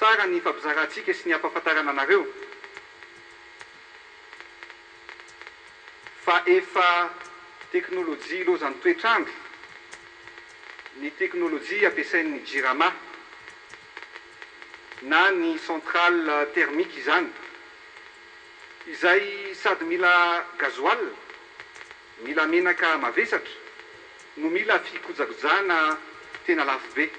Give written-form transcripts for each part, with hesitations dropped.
tsara ny fampizarantsika sy ny ampahafantarana anareo fa efa teknôlôjia aloha zany toetrandro ny teknôlôjia ampiasain'ny jirama na ny centrale thermique izany izay sady mila gazoal mila menaka mavesatra no mila fikojakojana tena lafo be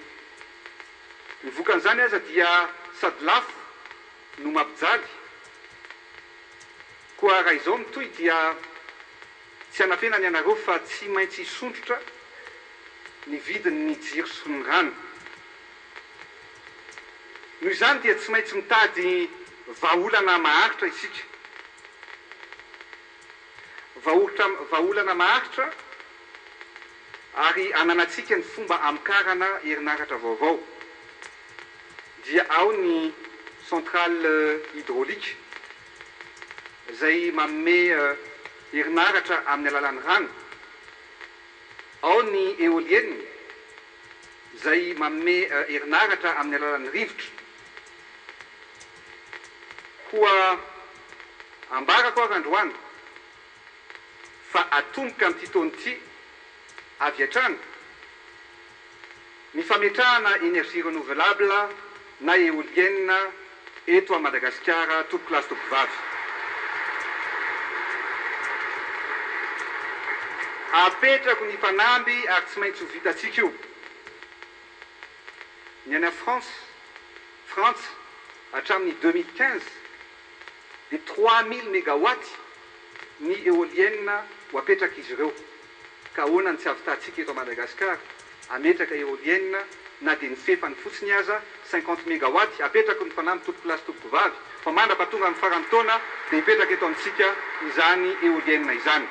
ny vokan'izany aza dia sady lafo no mampijaly koa raha izao mitoy dia tsy anafenany anareo fa tsy maintsy isondrotra ny vidin'ny jiro sy ny rano noho izany dia tsy maintsy mitady vahaolana maharitra isika vahaolana maharitra ary ananatsika ny fomba amikarana herinaratra vaovao dia ao ny centrale hydraulique izay manome herinaratra amin'ny alalan'ny rano ao ny éolienne izay manome herinaratra amin'ny alalan'ny rivotra koa ambarako ary androany fa atomboka amin'ity taon'ity avy hatrany ny fametrahana énergie renouvelable na éolienne eto a Madagasikara tompoko lasy tompoko vavy apetrako ny fanamby ary tsy maintsy ho vitatsika io ny any France hatramin'ny 2015 de 3000 mégawatts ny éolienne ho apetraka izy ireo ka ahoana ny tsy avitantsika eto a Madagasikara ametraka éolienne na dia ny fefany fotsiny aza 50 mégawatts apetraka ny fanamby tompoko lasy tompoko vavy fa mandrapatonga amin'ny faran'ny taona dia hipetraka eto amintsika izany éolienne izany